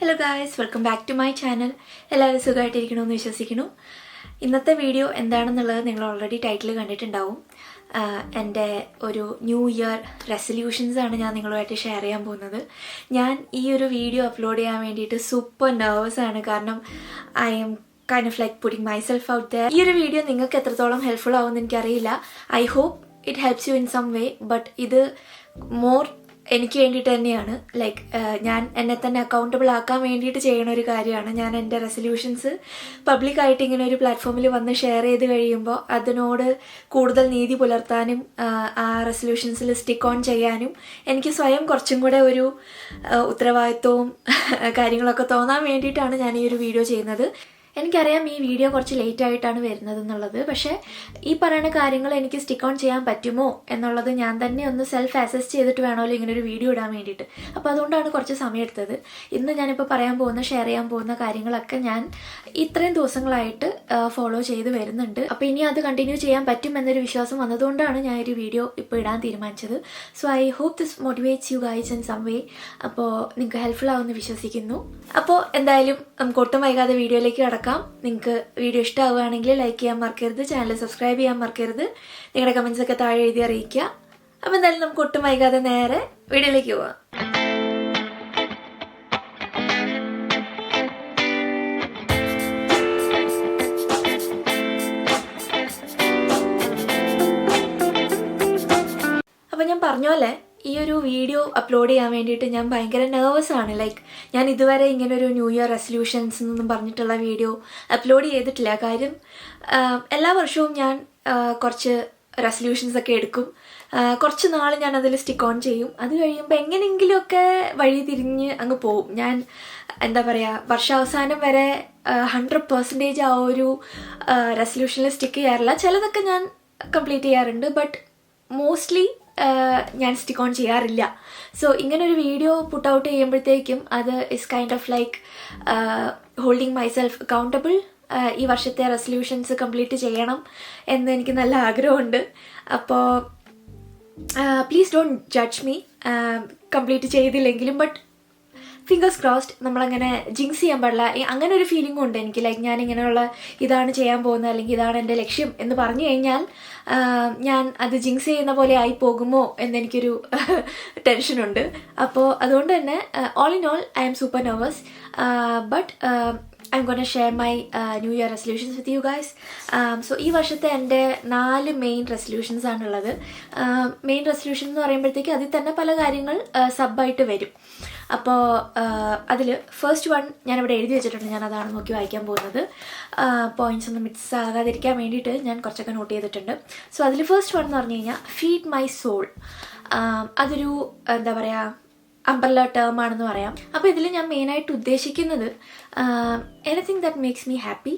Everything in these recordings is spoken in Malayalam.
Hello guys, welcome back to my channel. എല്ലാവരും സുഖമായിട്ടിരിക്കണമെന്ന് വിശ്വസിക്കുന്നു. ഇന്നത്തെ വീഡിയോ എന്താണെന്നുള്ളത് നിങ്ങൾ ഓൾറെഡി ടൈറ്റിൽ കണ്ടിട്ടുണ്ടാവും. എൻ്റെ ഒരു ന്യൂ ഇയർ റെസൊല്യൂഷൻസ് ആണ് ഞാൻ നിങ്ങളുമായിട്ട് ഷെയർ ചെയ്യാൻ പോകുന്നത്. ഞാൻ ഈ ഒരു വീഡിയോ അപ്ലോഡ് ചെയ്യാൻ വേണ്ടിയിട്ട് സൂപ്പർ നെർവസ് ആണ്. കാരണം I'm kind of like putting myself out there. ഈ ഒരു വീഡിയോ നിങ്ങൾക്ക് എത്രത്തോളം ഹെൽപ്ഫുൾ ആവുമെന്ന് എനിക്കറിയില്ല. I hope it helps you in some way. But ഇത് മോർ എനിക്ക് വേണ്ടിയിട്ട് തന്നെയാണ്. ലൈക്ക് ഞാൻ എന്നെ തന്നെ അക്കൗണ്ടബിൾ ആക്കാൻ വേണ്ടിയിട്ട് ചെയ്യണ ഒരു കാര്യമാണ്. ഞാൻ എൻ്റെ റെസൊല്യൂഷൻസ് പബ്ലിക്കായിട്ട് ഇങ്ങനെ ഒരു പ്ലാറ്റ്ഫോമിൽ വന്ന് ഷെയർ ചെയ്ത് കഴിയുമ്പോൾ അതിനോട് കൂടുതൽ നീതി പുലർത്താനും ആ റെസൊല്യൂഷൻസിൽ സ്റ്റിക്ക് ഓൺ ചെയ്യാനും എനിക്ക് സ്വയം കുറച്ചും കൂടെ ഒരു ഉത്തരവാദിത്വവും കാര്യങ്ങളൊക്കെ തോന്നാൻ വേണ്ടിയിട്ടാണ് ഞാൻ ഈ ഒരു വീഡിയോ ചെയ്യുന്നത്. എനിക്കറിയാം ഈ വീഡിയോ കുറച്ച് ലേറ്റ് ആയിട്ടാണ് വരുന്നത് എന്നുള്ളത്. പക്ഷേ ഈ പറയുന്ന കാര്യങ്ങൾ എനിക്ക് സ്റ്റിക്ക് ഓൺ ചെയ്യാൻ പറ്റുമോ എന്നുള്ളത് ഞാൻ തന്നെ ഒന്ന് സെൽഫ് അസസ് ചെയ്തിട്ട് വേണമല്ലോ ഇങ്ങനെ ഒരു വീഡിയോ ഇടാൻ വേണ്ടിയിട്ട്. അപ്പോൾ അതുകൊണ്ടാണ് കുറച്ച് സമയം എടുത്തത്. ഇന്ന് ഞാനിപ്പോൾ ഷെയർ ചെയ്യാൻ പോകുന്ന കാര്യങ്ങളൊക്കെ ഞാൻ ഇത്രയും ദിവസങ്ങളായിട്ട് ഫോളോ ചെയ്ത് വരുന്നുണ്ട്. അപ്പോൾ ഇനി അത് കണ്ടിന്യൂ ചെയ്യാൻ പറ്റും എന്നൊരു വിശ്വാസം വന്നതുകൊണ്ടാണ് ഞാൻ ഒരു വീഡിയോ ഇപ്പോൾ ഇടാൻ തീരുമാനിച്ചത്. So I hope this motivates you guys in some way. അപ്പോൾ നിങ്ങൾക്ക് ഹെൽപ്ഫുൾ ആവുമെന്ന് വിശ്വസിക്കുന്നു. അപ്പോൾ എന്തായാലും നമുക്ക് ഒട്ടും വൈകാതെ വീഡിയോയിലേക്ക് കടക്കാം. നിങ്ങൾക്ക് വീഡിയോ ഇഷ്ടമാവുകയാണെങ്കിൽ ലൈക്ക് ചെയ്യാൻ മറക്കരുത്, ചാനൽ സബ്സ്ക്രൈബ് ചെയ്യാൻ മറക്കരുത്, നിങ്ങളുടെ കമൻസ് ഒക്കെ താഴെ എഴുതി അറിയിക്കുക. അപ്പോൾ എന്തായാലും നമുക്ക് ഒട്ടും വൈകാതെ നേരെ വീഡിയോയിലേക്ക് പോവാം. അപ്പോൾ ഞാൻ പറഞ്ഞ പോലെ ഈ ഒരു വീഡിയോ അപ്ലോഡ് ചെയ്യാൻ വേണ്ടിയിട്ട് ഞാൻ ഭയങ്കര നെർവസ് ആണ്. ലൈക്ക് ഞാൻ ഇതുവരെ ഇങ്ങനൊരു ന്യൂ ഇയർ റെസൊല്യൂഷൻസ് എന്നും പറഞ്ഞിട്ടുള്ള വീഡിയോ അപ്ലോഡ് ചെയ്തിട്ടില്ല. കാര്യം എല്ലാ വർഷവും ഞാൻ കുറച്ച് റെസൊല്യൂഷൻസ് ഒക്കെ എടുക്കും. കുറച്ച് നാൾ ഞാൻ അതിൽ സ്റ്റിക്ക് ഓൺ ചെയ്യും. അത് കഴിയുമ്പോൾ എങ്ങനെയെങ്കിലുമൊക്കെ വഴി തിരിഞ്ഞ് അങ്ങ് പോവും. ഞാൻ എന്താ പറയുക, വർഷാവസാനം വരെ 100% ആ ഒരു റെസൊല്യൂഷനിൽ സ്റ്റിക്ക് ചെയ്യാറില്ല. ചിലതൊക്കെ ഞാൻ കംപ്ലീറ്റ് ചെയ്യാറുണ്ട്, ബട്ട് മോസ്റ്റ്ലി ഞാൻ സ്റ്റിക്ക് ഓൺ ചെയ്യാറില്ല. സോ ഇങ്ങനൊരു വീഡിയോ പുട്ട് ഔട്ട് ചെയ്യുമ്പോഴത്തേക്കും അത് is kind of like holding myself accountable. ഈ വർഷത്തെ റെസൊല്യൂഷൻസ് കംപ്ലീറ്റ് ചെയ്യണം എന്ന് എനിക്ക് നല്ല ആഗ്രഹമുണ്ട്. അപ്പോൾ please don't judge me complete ചെയ്തില്ലെങ്കിലും. ബട്ട് ഫിംഗേഴ്സ് ക്രോസ്ഡ്, നമ്മളങ്ങനെ ജിങ്സ് ചെയ്യാൻ പാടില്ല. അങ്ങനെ ഒരു ഫീലിംഗും ഉണ്ട് എനിക്ക്. ലൈക്ക് ഞാൻ ഇങ്ങനെയുള്ള ഇതാണ് ചെയ്യാൻ പോകുന്നത് അല്ലെങ്കിൽ ഇതാണ് എൻ്റെ ലക്ഷ്യം എന്ന് പറഞ്ഞു കഴിഞ്ഞാൽ ഞാൻ അത് ജിങ്സ് ചെയ്യുന്ന പോലെ ആയി പോകുമോ എന്നെനിക്കൊരു ടെൻഷനുണ്ട്. അപ്പോൾ അതുകൊണ്ട് തന്നെ all in all I M super nervous. But I'm going to share my New Year resolutions with you guys. So ഈ വർഷത്തെ എൻ്റെ 4 മെയിൻ റെസൊല്യൂഷൻസ് ആണുള്ളത്. മെയിൻ റെസൊല്യൂഷൻ എന്ന് പറയുമ്പോഴത്തേക്ക് അതിൽ തന്നെ പല കാര്യങ്ങൾ സബായിട്ട് വരും. അപ്പോൾ അതിൽ ഫസ്റ്റ് വൺ ഞാനിവിടെ എഴുതി വെച്ചിട്ടുണ്ട്. ഞാൻ അതാണ് നോക്കി വായിക്കാൻ പോകുന്നത്. പോയിന്റ്സ് ഒന്നും മിക്സ് ആകാതിരിക്കാൻ വേണ്ടിയിട്ട് ഞാൻ കുറച്ചൊക്കെ നോട്ട് ചെയ്തിട്ടുണ്ട്. സോ അതിൽ ഫസ്റ്റ് വൺ എന്ന് പറഞ്ഞു കഴിഞ്ഞാൽ ഫീഡ് മൈ സോൾ. അതൊരു എന്താ പറയുക, അംബ്രല്ല ടേം ആണെന്ന് പറയാം. അപ്പോൾ ഇതിൽ ഞാൻ മെയിനായിട്ട് ഉദ്ദേശിക്കുന്നത് anything that makes me happy,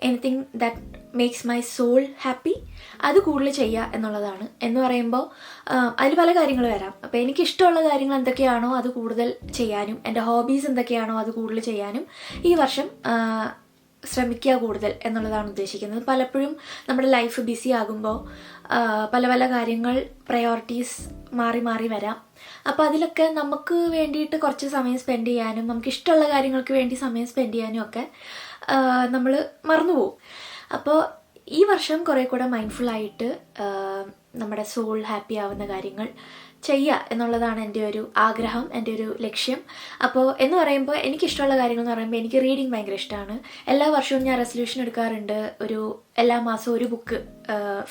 anything that makes my soul happy, അത് കൂടുതൽ ചെയ്യുക എന്നുള്ളതാണ്. എന്ന് പറയുമ്പോൾ അതിൽ പല കാര്യങ്ങൾ വരാം. അപ്പോൾ എനിക്കിഷ്ടമുള്ള കാര്യങ്ങൾ എന്തൊക്കെയാണോ അത് കൂടുതൽ ചെയ്യാനും, എൻ്റെ ഹോബീസ് എന്തൊക്കെയാണോ അത് കൂടുതൽ ചെയ്യാനും ഈ വർഷം ശ്രമിക്കുക കൂടുതൽ എന്നുള്ളതാണ് ഉദ്ദേശിക്കുന്നത്. പലപ്പോഴും നമ്മുടെ ലൈഫ് ബിസി ആകുമ്പോൾ പല പല കാര്യങ്ങൾ പ്രയോറിറ്റീസ് മാറി മാറി വരാം. അപ്പോൾ അതിലൊക്കെ നമുക്ക് വേണ്ടിയിട്ട് കുറച്ച് സമയം സ്പെൻഡ് ചെയ്യാനും നമുക്ക് ഇഷ്ടമുള്ള കാര്യങ്ങൾക്ക് വേണ്ടി സമയം സ്പെൻഡ് ചെയ്യാനും ഒക്കെ നമ്മൾ മറന്നുപോകും. അപ്പോൾ ഈ വർഷം കുറേ കൂടെ മൈൻഡ്ഫുള്ളായിട്ട് നമ്മുടെ സോൾ ഹാപ്പി ആവുന്ന കാര്യങ്ങൾ ചെയ്യുക എന്നുള്ളതാണ് എൻ്റെ ഒരു ആഗ്രഹം, എൻ്റെ ഒരു ലക്ഷ്യം. അപ്പോൾ എന്ന് പറയുമ്പോൾ എനിക്കിഷ്ടമുള്ള കാര്യങ്ങൾ എന്ന് പറയുമ്പോൾ എനിക്ക് റീഡിങ് ഭയങ്കര ഇഷ്ടമാണ്. എല്ലാ വർഷവും ഞാൻ റെസൊല്യൂഷൻ എടുക്കാറുണ്ട് എല്ലാ മാസവും ഒരു ബുക്ക്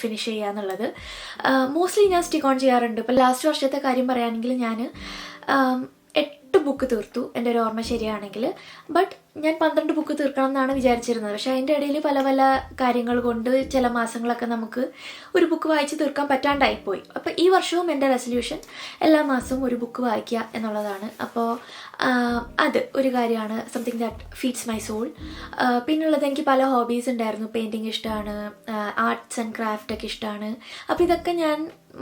ഫിനിഷ് ചെയ്യുക എന്നുള്ളത്. മോസ്റ്റ്ലി ഞാൻ സ്റ്റിക്ക് ഓൺ ചെയ്യാറുണ്ട്. ഇപ്പോൾ ലാസ്റ്റ് വർഷത്തെ കാര്യം പറയുകയാണെങ്കിൽ ഞാൻ 8 ബുക്ക് തീർത്തു, എൻ്റെ ഒരു ഓർമ്മ ശരിയാണെങ്കിൽ. ബട്ട് ഞാൻ 12 ബുക്ക് തീർക്കണം എന്നാണ് വിചാരിച്ചിരുന്നത്. പക്ഷേ അതിൻ്റെ ഇടയിൽ പല പല കാര്യങ്ങൾ കൊണ്ട് ചില മാസങ്ങളൊക്കെ നമുക്ക് ഒരു ബുക്ക് വായിച്ച് തീർക്കാൻ പറ്റാണ്ടായിപ്പോയി. അപ്പോൾ ഈ വർഷവും എൻ്റെ റെസൊല്യൂഷൻ എല്ലാ മാസവും ഒരു ബുക്ക് വായിക്കുക എന്നുള്ളതാണ്. അപ്പോൾ അത് ഒരു കാര്യമാണ്, something that feeds my soul. പിന്നുള്ളത് എനിക്ക് പല ഹോബീസ് ഉണ്ടായിരുന്നു. പെയിൻറ്റിങ് ഇഷ്ടമാണ്, ആർട്സ് ആൻഡ് ക്രാഫ്റ്റ് ഒക്കെ ഇഷ്ടമാണ്. അപ്പോൾ ഇതൊക്കെ ഞാൻ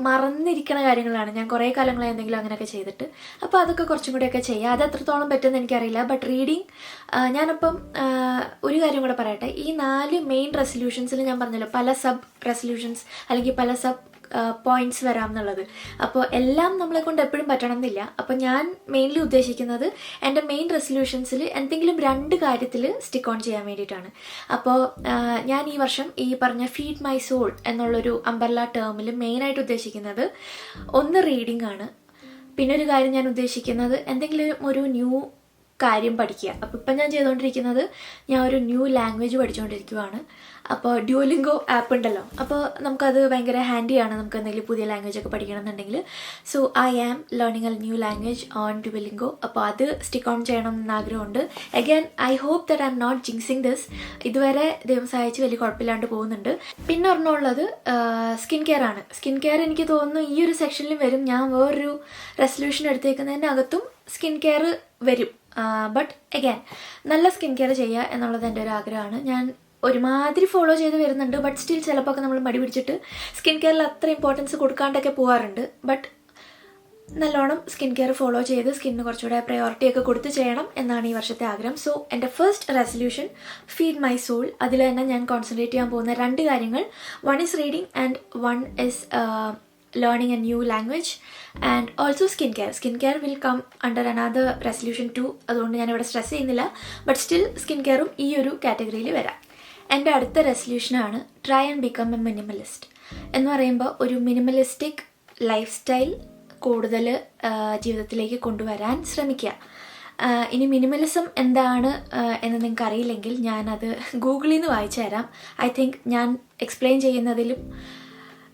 മറന്നിരിക്കുന്ന കാര്യങ്ങളാണ്. ഞാൻ കുറേ കാലങ്ങളായി എന്തെങ്കിലും അങ്ങനെയൊക്കെ ചെയ്തിട്ട്. അപ്പോൾ അതൊക്കെ കുറച്ചും കൂടെയൊക്കെ ചെയ്യുക. അത് എത്രത്തോളം പറ്റുമെന്ന് എനിക്കറിയില്ല. ബട്ട് റീഡിങ് ഞാനപ്പം ഒരു കാര്യം കൂടെ പറയട്ടെ. ഈ 4 മെയിൻ റെസൊല്യൂഷൻസിൽ ഞാൻ പറഞ്ഞല്ലോ പല സബ് റെസൊല്യൂഷൻസ് അല്ലെങ്കിൽ പല സബ് പോയിന്റ്സ് വരാം എന്നുള്ളത്. അപ്പോൾ എല്ലാം നമ്മളെ കൊണ്ട് എപ്പോഴും പറ്റണം എന്നില്ല. അപ്പോൾ ഞാൻ മെയിൻലി ഉദ്ദേശിക്കുന്നത് എൻ്റെ മെയിൻ റെസൊല്യൂഷൻസിൽ എന്തെങ്കിലും 2 കാര്യത്തിൽ സ്റ്റിക്ക് ഓൺ ചെയ്യാൻ വേണ്ടിയിട്ടാണ്. അപ്പോൾ ഞാൻ ഈ വർഷം ഈ പറഞ്ഞ ഫീഡ് മൈ സോൾ എന്നുള്ളൊരു അംബർല ടേമിൽ മെയിനായിട്ട് ഉദ്ദേശിക്കുന്നത് ഒന്ന് റീഡിംഗ് ആണ്. പിന്നെ ഒരു കാര്യം ഞാൻ ഉദ്ദേശിക്കുന്നത് എന്തെങ്കിലും ഒരു ന്യൂ കാര്യം പഠിക്കുക. അപ്പോൾ ഇപ്പം ഞാൻ ചെയ്തുകൊണ്ടിരിക്കുന്നത് ഞാൻ ഒരു ന്യൂ ലാംഗ്വേജ് പഠിച്ചുകൊണ്ടിരിക്കുകയാണ്. അപ്പോൾ ഡ്യൂലിംഗോ ആപ്പ് ഉണ്ടല്ലോ, അപ്പോൾ നമുക്കത് ഭയങ്കര ഹാൻഡിയാണ് നമുക്ക് എന്തെങ്കിലും പുതിയ ലാംഗ്വേജ് ഒക്കെ പഠിക്കണം എന്നുണ്ടെങ്കിൽ. So I am learning a new language on Duolingo. അപ്പോൾ അത് സ്റ്റിക്ക് ഓൺ ചെയ്യണം എന്ന് ആഗ്രഹമുണ്ട്. Again I hope that I'm not jinxing this. ഇതുവരെ ദൈവം സഹായിച്ച് വലിയ കുഴപ്പമില്ലാണ്ട് പോകുന്നുണ്ട്. പിന്നെ ഒരെണ്ണമുള്ളത് സ്കിൻ കെയർ ആണ്. സ്കിൻ കെയർ എനിക്ക് തോന്നുന്നു ഈ ഒരു സെക്ഷനിൽ വരും. ഞാൻ വേറൊരു റെസൊല്യൂഷൻ എടുത്തേക്കുന്നതിൻ്റെ അകത്തും സ്കിൻ കെയർ വരും. ബട്ട് അഗൈൻ നല്ല സ്കിൻ കെയർ ചെയ്യുക എന്നുള്ളത് എൻ്റെ ഒരു ആഗ്രഹമാണ്. ഞാൻ ഒരുമാതിരി ഫോളോ ചെയ്ത് വരുന്നുണ്ട്. ബട്ട് സ്റ്റിൽ ചിലപ്പോൾ ഒക്കെ നമ്മൾ മടി പിടിച്ചിട്ട് സ്കിൻ കെയറിൽ അത്ര ഇമ്പോർട്ടൻസ് കൊടുക്കാണ്ടൊക്കെ പോകാറുണ്ട്. ബട്ട് നല്ലോണം സ്കിൻ കെയർ ഫോളോ ചെയ്ത് സ്കിന്നിന് കുറച്ചുകൂടെ പ്രയോറിറ്റി ഒക്കെ കൊടുത്ത് ചെയ്യണം എന്നാണ് ഈ വർഷത്തെ ആഗ്രഹം. സോ എൻ്റെ first resolution feed my soul. അതിൽ തന്നെ ഞാൻ കോൺസെൻട്രേറ്റ് ചെയ്യാൻ പോകുന്ന 2 കാര്യങ്ങൾ, 1 is reading and 1 is learning a new language and also skincare. Skincare will come under another resolution too. അതുകൊണ്ട് ഞാനിവിടെ സ്ട്രെസ് ചെയ്യുന്നില്ല. ബട്ട് സ്റ്റിൽ സ്കിൻ കെയറും ഈ ഒരു കാറ്റഗറിയിൽ വരാം. എൻ്റെ അടുത്ത റെസൊല്യൂഷനാണ് try and become a minimalist. എന്ന് പറയുമ്പോൾ ഒരു മിനിമലിസ്റ്റിക് ലൈഫ് സ്റ്റൈൽ കൂടുതൽ ജീവിതത്തിലേക്ക് കൊണ്ടുവരാൻ ശ്രമിക്കുക. ഇനി മിനിമലിസം എന്താണ് എന്ന് നിങ്ങൾക്ക് അറിയില്ലെങ്കിൽ ഞാനത് ഗൂഗിളിൽ നിന്ന് വായിച്ചു തരാം. ഐ തിങ്ക് ഞാൻ എക്സ്പ്ലെയിൻ ചെയ്യുന്നതിലും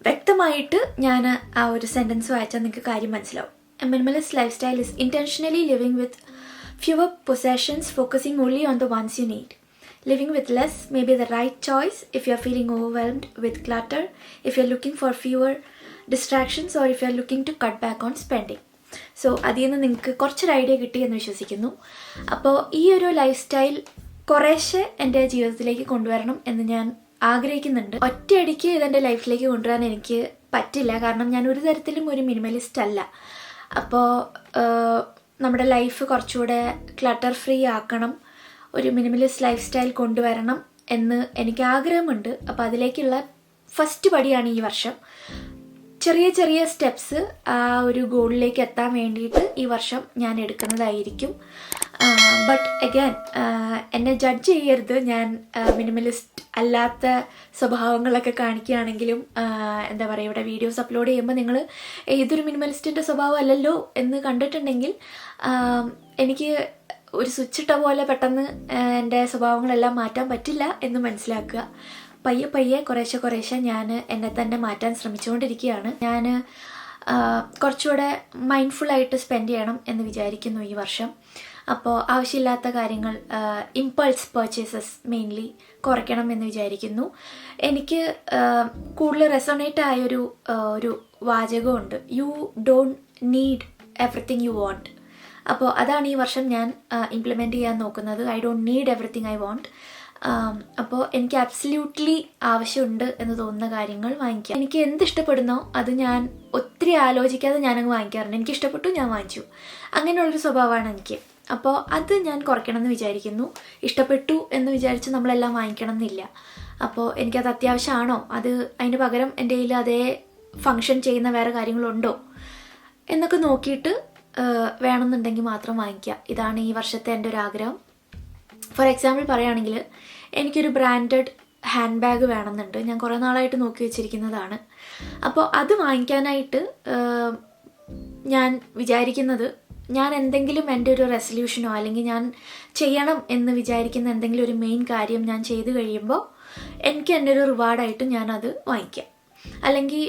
വ്യക്തമായിട്ട് ഞാൻ ആ ഒരു സെൻറ്റൻസ് വായിച്ചാൽ നിങ്ങൾക്ക് കാര്യം മനസ്സിലാവും. A minimalist lifestyle is intentionally living with fewer possessions, focusing only on the ones you need. Living with less may be the right choice if you're feeling overwhelmed with clutter, if you're looking for fewer distractions, or if you're looking to cut back on spending. So അതിൽ നിന്ന് നിങ്ങൾക്ക് കുറച്ചൊരു ഐഡിയ കിട്ടി എന്ന് വിശ്വസിക്കുന്നു. അപ്പോൾ ഈ ഒരു ലൈഫ് സ്റ്റൈൽ കുറേശ്ശെ എൻ്റെ ജീവിതത്തിലേക്ക് കൊണ്ടുവരണം എന്ന് ഞാൻ ആഗ്രഹിക്കുന്നുണ്ട്. ഒറ്റയടിക്ക് ഇതെൻ്റെ ലൈഫിലേക്ക് കൊണ്ടുവരാൻ എനിക്ക് പറ്റില്ല, കാരണം ഞാൻ ഒരു തരത്തിലും ഒരു മിനിമലിസ്റ്റ് അല്ല. അപ്പോൾ നമ്മുടെ ലൈഫ് കുറച്ചുകൂടെ ക്ലട്ടർ ഫ്രീ ആക്കണം, ഒരു മിനിമലിസ്റ്റ് ലൈഫ് സ്റ്റൈൽ കൊണ്ടുവരണം എന്ന് എനിക്ക് ആഗ്രഹമുണ്ട്. അപ്പോൾ അതിലേക്കുള്ള ഫസ്റ്റ് പടിയാണ് ഈ വർഷം. ചെറിയ ചെറിയ സ്റ്റെപ്സ് ആ ഒരു ഗോളിലേക്ക് എത്താൻ വേണ്ടിയിട്ട് ഈ വർഷം ഞാൻ എടുക്കുന്നതായിരിക്കും. ബട്ട് അഗൈൻ എന്നെ ജഡ്ജ് ചെയ്യരുത്. ഞാൻ മിനിമലിസ്റ്റ് അല്ലാത്ത സ്വഭാവങ്ങളൊക്കെ കാണിക്കുകയാണെങ്കിലും എന്താ പറയുക, ഇവിടെ വീഡിയോസ് അപ്ലോഡ് ചെയ്യുമ്പോൾ നിങ്ങൾ ഇതൊരു മിനിമലിസ്റ്റിൻ്റെ സ്വഭാവം അല്ലല്ലോ എന്ന് കണ്ടിട്ടുണ്ടെങ്കിൽ എനിക്ക് ഒരു സ്വിച്ച് ഇട്ട പോലെ പെട്ടെന്ന് എൻ്റെ സ്വഭാവങ്ങളെല്ലാം മാറ്റാൻ പറ്റില്ല എന്ന് മനസ്സിലാക്കുക. പയ്യെ പയ്യെ കുറേശ്ശെ ഞാൻ എന്നെ തന്നെ മാറ്റാൻ ശ്രമിച്ചുകൊണ്ടിരിക്കുകയാണ്. ഞാൻ കുറച്ചുകൂടെ മൈൻഡ്ഫുള്ളായിട്ട് സ്പെൻഡ് ചെയ്യണം എന്ന് വിചാരിക്കുന്നു ഈ വർഷം. അപ്പോൾ ആവശ്യമില്ലാത്ത കാര്യങ്ങൾ, ഇമ്പൾസ് പർച്ചേസസ് മെയിൻലി കുറയ്ക്കണം എന്ന് വിചാരിക്കുന്നു. എനിക്ക് കൂടുതൽ റെസൊണേറ്റ് ആയൊരു ഒരു വാചകമുണ്ട്, you don't need everything you want. അപ്പോൾ അതാണ് ഈ വർഷം ഞാൻ ഇംപ്ലിമെൻറ്റ് ചെയ്യാൻ നോക്കുന്നത്. I don't need everything I want. അപ്പോൾ എനിക്ക് അബ്സല്യൂട്ട്ലി ആവശ്യമുണ്ട് എന്ന് തോന്നുന്ന കാര്യങ്ങൾ വാങ്ങിക്കാം. എനിക്ക് എന്തിഷ്ടപ്പെടുന്നോ അത് ഞാൻ ഒത്തിരി ആലോചിക്കാതെ ഞാനങ്ങ് വാങ്ങിക്കാറുണ്ട്. എനിക്ക് ഇഷ്ടപ്പെട്ടു, ഞാൻ വാങ്ങിച്ചു. അങ്ങനെയുള്ളൊരു സ്വഭാവമാണ് എനിക്ക്. അപ്പോൾ അത് ഞാൻ കുറയ്ക്കണം എന്ന് വിചാരിക്കുന്നു. ഇഷ്ടപ്പെട്ടു എന്ന് വിചാരിച്ച് നമ്മളെല്ലാം വാങ്ങിക്കണം എന്നില്ല. അപ്പോൾ എനിക്കത് അത്യാവശ്യമാണോ, അത് അതിന് പകരം എൻ്റെ കയ്യിൽ അതേ ഫങ്ഷൻ ചെയ്യുന്ന വേറെ കാര്യങ്ങളുണ്ടോ എന്നൊക്കെ നോക്കിയിട്ട് വേണമെന്നുണ്ടെങ്കിൽ മാത്രം വാങ്ങിക്കുക. ഇതാണ് ഈ വർഷത്തെ എൻ്റെ ഒരു ആഗ്രഹം. ഫോർ എക്സാമ്പിൾ പറയുകയാണെങ്കിൽ എനിക്കൊരു ബ്രാൻഡഡ് ഹാൻഡ് ബാഗ് വേണമെന്നുണ്ട്. ഞാൻ കുറേ നാളായിട്ട് നോക്കി വെച്ചിരിക്കുന്നതാണ്. അപ്പോൾ അത് വാങ്ങിക്കാനായിട്ട് ഞാൻ വിചാരിക്കുന്നത്, ഞാൻ എന്തെങ്കിലും എൻ്റെ ഒരു റെസൊല്യൂഷനോ അല്ലെങ്കിൽ ഞാൻ ചെയ്യണം എന്ന് വിചാരിക്കുന്ന എന്തെങ്കിലും ഒരു മെയിൻ കാര്യം ഞാൻ ചെയ്ത് കഴിയുമ്പോൾ എനിക്ക് എൻ്റെ ഒരു റിവാർഡായിട്ട് ഞാനത് വാങ്ങിക്കാം. അല്ലെങ്കിൽ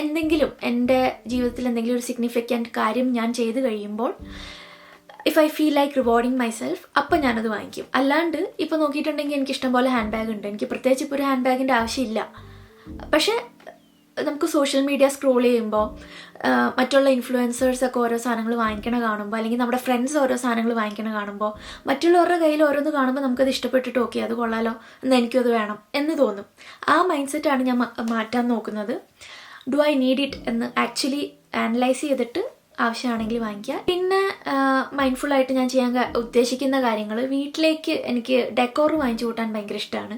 എന്തെങ്കിലും എൻ്റെ ജീവിതത്തിൽ എന്തെങ്കിലും ഒരു സിഗ്നിഫിക്കൻറ്റ് കാര്യം ഞാൻ ചെയ്ത് കഴിയുമ്പോൾ if I feel like rewarding myself, അപ്പം ഞാനത് വാങ്ങിക്കും. അല്ലാണ്ട് ഇപ്പോൾ നോക്കിയിട്ടുണ്ടെങ്കിൽ എനിക്ക് ഇഷ്ടംപോലെ ഹാൻഡ് ബാഗ് ഉണ്ട്. എനിക്ക് പ്രത്യേകിച്ച് ഇപ്പോൾ ഒരു ഹാൻഡ് ബാഗിൻ്റെ ആവശ്യമില്ല. പക്ഷേ നമുക്ക് സോഷ്യൽ മീഡിയ സ്ക്രോൾ ചെയ്യുമ്പോൾ മറ്റുള്ള ഇൻഫ്ലുവൻസേഴ്സൊക്കെ ഓരോ സാധനങ്ങൾ വാങ്ങിക്കണ കാണുമ്പോൾ, അല്ലെങ്കിൽ നമ്മുടെ ഫ്രണ്ട്സ് ഓരോ സാധനങ്ങൾ വാങ്ങിക്കണ കാണുമ്പോൾ, മറ്റുള്ളവരുടെ കയ്യിൽ ഓരോന്ന് കാണുമ്പോൾ നമുക്കത് ഇഷ്ടപ്പെട്ടിട്ട് ഓക്കെ അത് കൊള്ളാലോ, എന്നാൽ എനിക്കും അത് വേണം എന്ന് തോന്നും. ആ മൈൻഡ് സെറ്റാണ് ഞാൻ മാറ്റാൻ നോക്കുന്നത്. ഡു ഐ നീഡ് ഇറ്റ് എന്ന് ആക്ച്വലി അനലൈസ് ചെയ്തിട്ട് ആവശ്യമാണെങ്കിൽ വാങ്ങിക്കുക. പിന്നെ മൈൻഡ്ഫുള്ളായിട്ട് ഞാൻ ചെയ്യാൻ ഉദ്ദേശിക്കുന്ന കാര്യങ്ങൾ, വീട്ടിലേക്ക് എനിക്ക് ഡെക്കോർ വാങ്ങിച്ചു കൂട്ടാൻ ഭയങ്കര ഇഷ്ടമാണ്.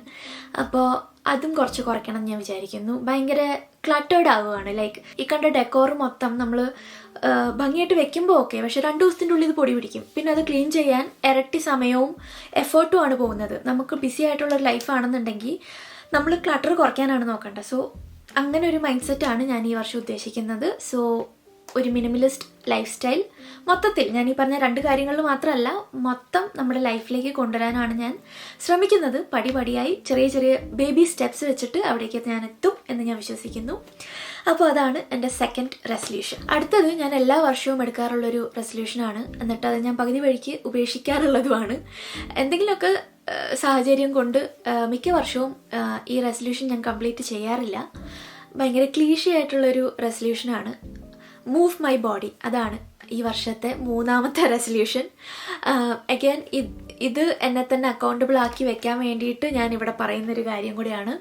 അപ്പോൾ അതും കുറച്ച് കുറയ്ക്കണം എന്ന് ഞാൻ വിചാരിക്കുന്നു. ഭയങ്കര ക്ലട്ടേർഡ് ആവുകയാണ്. ലൈക്ക് ഈ കണ്ട ഡെക്കോർ മൊത്തം നമ്മൾ ഭംഗിയായിട്ട് വെക്കുമ്പോൾ ഓക്കെ, പക്ഷെ 2 ദിവസത്തിൻ്റെ ഉള്ളിൽ ഇത് പൊടി പിടിക്കും. പിന്നെ അത് ക്ലീൻ ചെയ്യാൻ ഇരട്ടി സമയവും എഫേർട്ടും ആണ് പോകുന്നത്. നമുക്ക് ബിസി ആയിട്ടുള്ളൊരു ലൈഫാണെന്നുണ്ടെങ്കിൽ നമ്മൾ ക്ലട്ടർ കുറയ്ക്കാനാണ് നോക്കേണ്ടത്. സോ അങ്ങനെ ഒരു മൈൻഡ് സെറ്റാണ് ഞാൻ ഈ വർഷം ഉദ്ദേശിക്കുന്നത്. സോ ഒരു മിനിമലിസ്റ്റ് ലൈഫ് സ്റ്റൈൽ മൊത്തത്തിൽ ഞാൻ ഈ പറഞ്ഞ 2 കാര്യങ്ങളിൽ മാത്രമല്ല, മൊത്തം നമ്മുടെ ലൈഫിലേക്ക് കൊണ്ടുവരാനാണ് ഞാൻ ശ്രമിക്കുന്നത്. പടിപടിയായി ചെറിയ ചെറിയ ബേബി സ്റ്റെപ്സ് വെച്ചിട്ട് അവിടേക്ക് ഞാൻ എത്തും എന്ന് ഞാൻ വിശ്വസിക്കുന്നു. അപ്പോൾ അതാണ് എൻ്റെ സെക്കൻഡ് റെസൊല്യൂഷൻ. അടുത്തത് ഞാൻ എല്ലാ വർഷവും എടുക്കാറുള്ളൊരു റെസൊല്യൂഷനാണ്. എന്നിട്ട് അത് ഞാൻ പകുതി വഴിക്ക് ഉപേക്ഷിക്കാറുള്ളതുമാണ്. എന്തെങ്കിലുമൊക്കെ സാഹചര്യം കൊണ്ട് മിക്ക വർഷവും ഈ റെസൊല്യൂഷൻ ഞാൻ കംപ്ലീറ്റ് ചെയ്യാറില്ല. ഭയങ്കര ക്ലീഷേ ആയിട്ടുള്ളൊരു റെസൊല്യൂഷനാണ് മൂവ് മൈ ബോഡി. അതാണ് ഈ വർഷത്തെ 3ാമത്തെ റെസൊല്യൂഷൻ. അഗൈൻ ഇത് എന്നെ തന്നെ അക്കൗണ്ടബിൾ ആക്കി വെക്കാൻ വേണ്ടിയിട്ട് ഞാൻ ഇവിടെ പറയുന്നൊരു കാര്യം കൂടിയാണ്.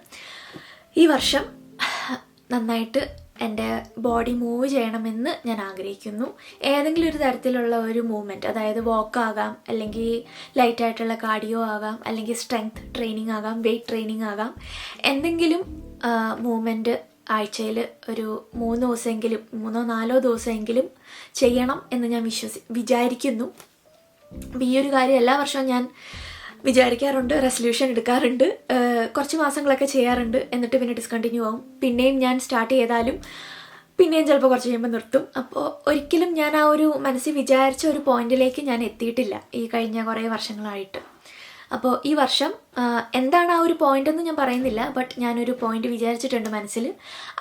ഈ വർഷം നന്നായിട്ട് എൻ്റെ ബോഡി മൂവ് ചെയ്യണമെന്ന് ഞാൻ ആഗ്രഹിക്കുന്നു. ഏതെങ്കിലും ഒരു തരത്തിലുള്ള ഒരു മൂവ്മെൻറ്റ്, അതായത് വാക്കാകാം, അല്ലെങ്കിൽ ലൈറ്റായിട്ടുള്ള കാർഡിയോ ആകാം, അല്ലെങ്കിൽ സ്ട്രെങ്ത് ട്രെയിനിങ് ആകാം, വെയ്റ്റ് ട്രെയിനിങ് ആകാം. എന്തെങ്കിലും മൂവ്മെൻറ്റ് ആഴ്ചയിൽ ഒരു 3 ദിവസമെങ്കിലും 3-4 ദിവസമെങ്കിലും ചെയ്യണം എന്ന് ഞാൻ വിചാരിക്കുന്നു. അപ്പം ഈ ഒരു കാര്യം എല്ലാ വർഷവും ഞാൻ വിചാരിക്കാറുണ്ട്, റെസൊല്യൂഷൻ എടുക്കാറുണ്ട്, കുറച്ച് മാസങ്ങളൊക്കെ ചെയ്യാറുണ്ട്, എന്നിട്ട് പിന്നെ ഡിസ്കണ്ടിന്യൂ ആവും. പിന്നെയും ഞാൻ സ്റ്റാർട്ട് ചെയ്താലും പിന്നെയും ചിലപ്പോൾ കുറച്ച് കഴിയുമ്പോൾ നിർത്തും. അപ്പോൾ ഒരിക്കലും ഞാൻ ആ ഒരു മനസ്സിൽ വിചാരിച്ച ഒരു പോയിന്റിലേക്ക് ഞാൻ എത്തിയിട്ടില്ല ഈ കഴിഞ്ഞ കുറേ വർഷങ്ങളായിട്ട്. അപ്പോൾ ഈ വർഷം എന്താണ് ആ ഒരു പോയിന്റ് എന്ന് ഞാൻ പറയുന്നില്ല, ബട്ട് ഞാനൊരു പോയിന്റ് വിചാരിച്ചിട്ടുണ്ട് മനസ്സിൽ.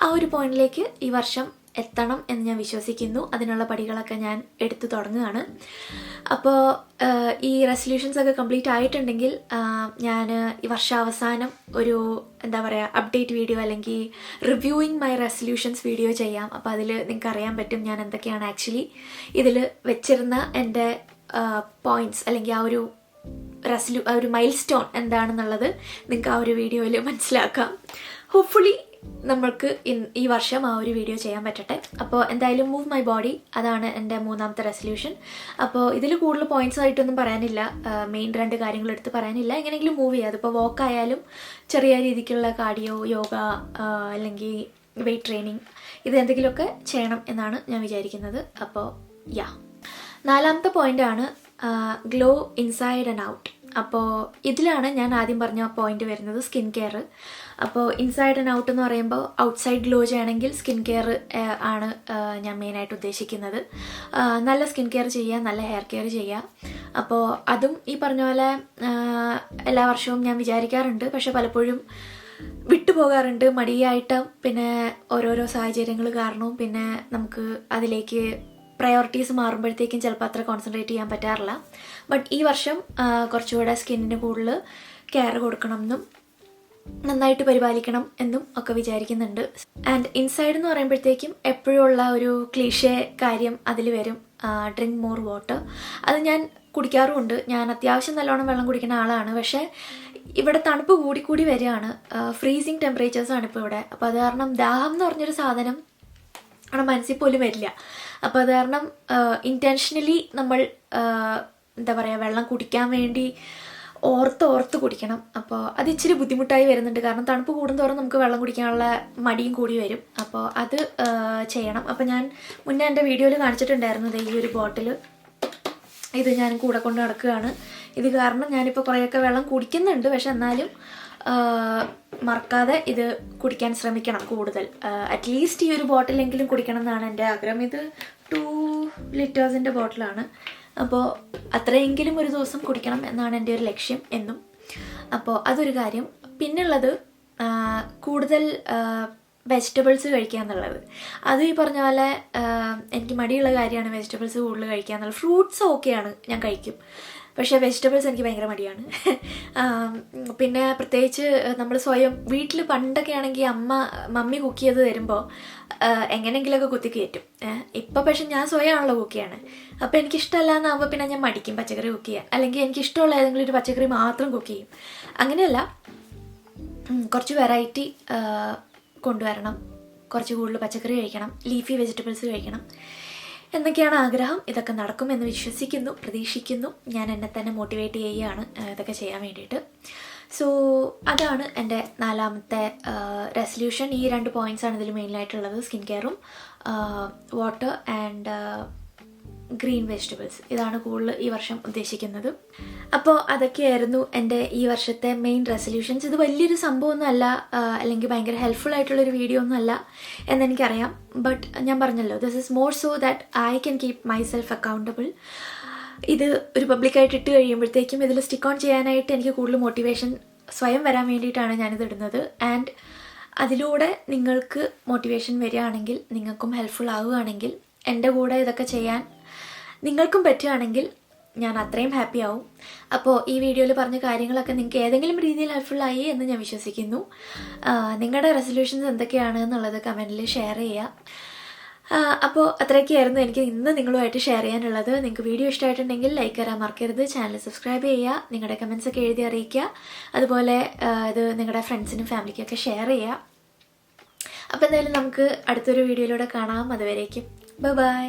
ആ ഒരു പോയിന്റിലേക്ക് ഈ വർഷം എത്തണം എന്ന് ഞാൻ വിശ്വസിക്കുന്നു. അതിനുള്ള പടികളൊക്കെ ഞാൻ എടുത്തു തുടങ്ങുകയാണ്. അപ്പോൾ ഈ റെസൊല്യൂഷൻസ് ഒക്കെ കംപ്ലീറ്റ് ആയിട്ടുണ്ടെങ്കിൽ ഞാൻ ഈ വർഷാവസാനം ഒരു എന്താ പറയുക അപ്ഡേറ്റ് വീഡിയോ അല്ലെങ്കിൽ റിവ്യൂയിങ് മൈ റെസൊല്യൂഷൻസ് വീഡിയോ ചെയ്യാം. അപ്പോൾ അതിൽ നിങ്ങൾക്ക് അറിയാൻ പറ്റും ഞാൻ എന്തൊക്കെയാണ് ആക്ച്വലി ഇതിൽ വെച്ചിരുന്ന എൻ്റെ പോയിൻറ്റ്സ്, അല്ലെങ്കിൽ ആ ഒരു മൈൽ സ്റ്റോൺ എന്താണെന്നുള്ളത് നിങ്ങൾക്ക് ആ ഒരു വീഡിയോയിൽ മനസ്സിലാക്കാം. ഹോപ്പ്ഫുള്ളി നമ്മൾക്ക് ഈ വർഷം ആ ഒരു വീഡിയോ ചെയ്യാൻ പറ്റട്ടെ. അപ്പോൾ എന്തായാലും മൂവ് മൈ ബോഡി അതാണ് എൻ്റെ 3ാമത്തെ റെസൊല്യൂഷൻ. അപ്പോൾ ഇതിൽ കൂടുതൽ പോയിൻറ്റ്സ് ആയിട്ടൊന്നും പറയാനില്ല, മെയിൻ 2 കാര്യങ്ങൾ എടുത്ത് പറയാനില്ല. എങ്ങനെയെങ്കിലും മൂവ് ചെയ്യുക, അതിപ്പോൾ വാക്കായാലും ചെറിയ രീതിക്കുള്ള കാർഡിയോ, യോഗ, അല്ലെങ്കിൽ വെയ്റ്റ് ട്രെയിനിങ്, ഇത് എന്തെങ്കിലുമൊക്കെ ചെയ്യണം എന്നാണ് ഞാൻ വിചാരിക്കുന്നത്. അപ്പോൾ 4ാമത്തെ പോയിൻ്റാണ് ഗ്ലോ ഇൻസൈഡ് ആൻഡ് ഔട്ട്. അപ്പോൾ ഇതിലാണ് ഞാൻ ആദ്യം പറഞ്ഞ പോയിന്റ് വരുന്നത്, സ്കിൻ കെയർ. അപ്പോൾ ഇൻസൈഡ് ആൻഡ് ഔട്ട് എന്ന് പറയുമ്പോൾ ഔട്ട്സൈഡ് ഗ്ലോ ചെയ്യണമെങ്കിൽ സ്കിൻ കെയർ ആണ് ഞാൻ മെയിനായിട്ട് ഉദ്ദേശിക്കുന്നത്. നല്ല സ്കിൻ കെയർ ചെയ്യുക, നല്ല ഹെയർ കെയർ ചെയ്യുക. അപ്പോൾ അതും ഈ പറഞ്ഞ പോലെ എല്ലാ വർഷവും ഞാൻ വിചാരിക്കാറുണ്ട്, പക്ഷെ പലപ്പോഴും വിട്ടുപോകാറുണ്ട് മടിയായിട്ട്. പിന്നെ ഓരോരോ സാഹചര്യങ്ങൾ കാരണവും പിന്നെ നമുക്ക് അതിലേക്ക് പ്രയോറിറ്റീസ് മാറുമ്പോഴത്തേക്കും ചിലപ്പോൾ അത്ര കോൺസെൻട്രേറ്റ് ചെയ്യാൻ പറ്റാറില്ല. ബട്ട് ഈ വർഷം കുറച്ചുകൂടെ സ്കിന്നിന് കൂടുതൽ കെയർ കൊടുക്കണം എന്നും നന്നായിട്ട് പരിപാലിക്കണം എന്നും ഒക്കെ വിചാരിക്കുന്നുണ്ട്. ആൻഡ് ഇൻസൈഡ് എന്ന് പറയുമ്പോഴത്തേക്കും എപ്പോഴും ഉള്ള ഒരു ക്ലീഷേ കാര്യം അതിൽ വരും, ഡ്രിങ്ക് മോർ വാട്ടർ. അത് ഞാൻ കുടിക്കാറുമുണ്ട്. ഞാൻ അത്യാവശ്യം നല്ലോണം വെള്ളം കുടിക്കുന്ന ആളാണ്. പക്ഷേ ഇവിടെ തണുപ്പ് കൂടിക്കൂടി വരികയാണ്, ഫ്രീസിങ് ടെമ്പറേച്ചേഴ്സാണ് ഇപ്പോൾ ഇവിടെ. അപ്പോൾ അത് കാരണം ദാഹം എന്ന് പറഞ്ഞൊരു സാധനം നമ്മുടെ മനസ്സിൽ പോലും വരില്ല. അപ്പോൾ അത് കാരണം ഇൻറ്റൻഷനലി നമ്മൾ എന്താ പറയുക വെള്ളം കുടിക്കാൻ വേണ്ടി ഓർത്ത് കുടിക്കണം. അപ്പോൾ അത് ഇച്ചിരി ബുദ്ധിമുട്ടായി വരുന്നുണ്ട്, കാരണം തണുപ്പ് കൂടുന്തോറും നമുക്ക് വെള്ളം കുടിക്കാനുള്ള മടിയും കൂടി വരും. അപ്പോൾ അത് ചെയ്യണം. അപ്പോൾ ഞാൻ മുന്നേ എൻ്റെ വീഡിയോയിൽ കാണിച്ചിട്ടുണ്ടായിരുന്നത് ഈ ഒരു ബോട്ടിൽ, ഇത് ഞാൻ കൂടെ കൊണ്ട് നടക്കുകയാണ്. ഇത് കാരണം ഞാനിപ്പോൾ കുറേയൊക്കെ വെള്ളം കുടിക്കുന്നുണ്ട്, പക്ഷെ എന്നാലും മറക്കാതെ ഇത് കുടിക്കാൻ ശ്രമിക്കണം കൂടുതൽ. അറ്റ്ലീസ്റ്റ് ഈ ഒരു ബോട്ടിലെങ്കിലും കുടിക്കണം എന്നാണ് എൻ്റെ ആഗ്രഹം. ഇത് 2 ലിറ്റേഴ്സിൻ്റെ ബോട്ടിലാണ്. അപ്പോൾ അത്രയെങ്കിലും ഒരു ദിവസം കുടിക്കണം എന്നാണ് എൻ്റെ ഒരു ലക്ഷ്യം എന്നും. അപ്പോൾ അതൊരു കാര്യം. പിന്നുള്ളത് കൂടുതൽ വെജിറ്റബിൾസ് കഴിക്കുക എന്നുള്ളത്. അത് ഈ പറഞ്ഞ പോലെ എനിക്ക് മടിയുള്ള കാര്യമാണ് വെജിറ്റബിൾസ് കൂടുതൽ കഴിക്കുക എന്നുള്ളത്. ഫ്രൂട്ട്സ് ഓക്കെയാണ്, ഞാൻ കഴിക്കും, പക്ഷേ വെജിറ്റബിൾസ് എനിക്ക് ഭയങ്കര മടിയാണ്. പിന്നെ പ്രത്യേകിച്ച് നമ്മൾ സ്വയം വീട്ടിൽ പണ്ടൊക്കെ ആണെങ്കിൽ മമ്മി കുക്ക് ചെയ്ത് തരുമ്പോൾ എങ്ങനെയെങ്കിലുമൊക്കെ കുത്തി കയറ്റും. ഇപ്പം പക്ഷെ ഞാൻ സ്വയമാണല്ലോ കുക്ക് ചെയ്യണേ. അപ്പോൾ എനിക്കിഷ്ടമല്ല എന്നാകുമ്പോൾ പിന്നെ ഞാൻ മടിക്കും പച്ചക്കറി കുക്ക് ചെയ്യാൻ, അല്ലെങ്കിൽ എനിക്കിഷ്ടമുള്ള ഏതെങ്കിലും ഒരു പച്ചക്കറി മാത്രം കുക്ക് ചെയ്യും. അങ്ങനെയല്ല, കുറച്ച് വെറൈറ്റി കൊണ്ടുവരണം, കുറച്ച് കൂടുതൽ പച്ചക്കറി കഴിക്കണം, ലീഫി വെജിറ്റബിൾസ് കഴിക്കണം എന്നൊക്കെയാണ് ആഗ്രഹം. ഇതൊക്കെ നടക്കുമെന്ന് വിശ്വസിക്കുന്നു, പ്രതീക്ഷിക്കുന്നു. ഞാൻ എന്നെ തന്നെ മോട്ടിവേറ്റ് ചെയ്യുകയാണ് ഇതൊക്കെ ചെയ്യാൻ വേണ്ടിയിട്ട്. സോ അതാണ് എൻ്റെ 4ാമത്തെ റെസൊല്യൂഷൻ. ഈ 2 പോയിൻറ്റ്സാണ് ഇതിൽ മെയിനായിട്ടുള്ളത്, സ്കിൻ കെയറും വാട്ടർ ആൻഡ് ഗ്രീൻ വെജിറ്റബിൾസ്. ഇതാണ് കൂടുതൽ ഈ വർഷം ഉദ്ദേശിക്കുന്നത്. അപ്പോൾ അതൊക്കെയായിരുന്നു എൻ്റെ ഈ വർഷത്തെ മെയിൻ റെസൊല്യൂഷൻസ്. ഇത് വലിയൊരു സംഭവമൊന്നുമല്ല, അല്ലെങ്കിൽ ഭയങ്കര ഹെൽപ്ഫുൾ ആയിട്ടുള്ളൊരു വീഡിയോ ഒന്നുമല്ല എന്നെനിക്കറിയാം. ബട്ട് ഞാൻ പറഞ്ഞല്ലോ, this is more so that I can keep my self accountable. ഇത് ഒരു പബ്ലിക്കായിട്ട് ഇട്ട് കഴിയുമ്പോഴത്തേക്കും ഇതിൽ സ്റ്റിക്ക് ഓൺ ചെയ്യാനായിട്ട് എനിക്ക് കൂടുതൽ മോട്ടിവേഷൻ സ്വയം വരാൻ വേണ്ടിയിട്ടാണ് ഞാനിത് ഇടുന്നത്. ആൻഡ് അതിലൂടെ നിങ്ങൾക്ക് മോട്ടിവേഷൻ വരികയാണെങ്കിൽ, നിങ്ങൾക്കും ഹെൽപ്ഫുൾ ആവുകയാണെങ്കിൽ, എൻ്റെ കൂടെ ഇതൊക്കെ ചെയ്യാൻ നിങ്ങൾക്കും പറ്റുകയാണെങ്കിൽ ഞാൻ അത്രയും ഹാപ്പി ആവും. അപ്പോൾ ഈ വീഡിയോയിൽ പറഞ്ഞ കാര്യങ്ങളൊക്കെ നിങ്ങൾക്ക് ഏതെങ്കിലും രീതിയിൽ ഹെൽപ്ഫുള്ളായി എന്ന് ഞാൻ വിശ്വസിക്കുന്നു. നിങ്ങളുടെ റെസൊല്യൂഷൻസ് എന്തൊക്കെയാണ് എന്നുള്ളത് കമൻറ്റിൽ ഷെയർ ചെയ്യുക. അപ്പോൾ അത്രയൊക്കെയായിരുന്നു എനിക്ക് ഇന്ന് നിങ്ങളുമായിട്ട് ഷെയർ ചെയ്യാനുള്ളത്. നിങ്ങൾക്ക് വീഡിയോ ഇഷ്ടമായിട്ടുണ്ടെങ്കിൽ ലൈക്ക് തരാൻ മറക്കരുത്, ചാനൽ സബ്സ്ക്രൈബ് ചെയ്യുക, നിങ്ങളുടെ കമൻസൊക്കെ എഴുതി അറിയിക്കുക. അതുപോലെ ഇത് നിങ്ങളുടെ ഫ്രണ്ട്സിനും ഫാമിലിക്കൊക്കെ ഷെയർ ചെയ്യുക. അപ്പോൾ എന്തായാലും നമുക്ക് അടുത്തൊരു വീഡിയോയിലൂടെ കാണാം. അതുവരേക്കും ബൈ.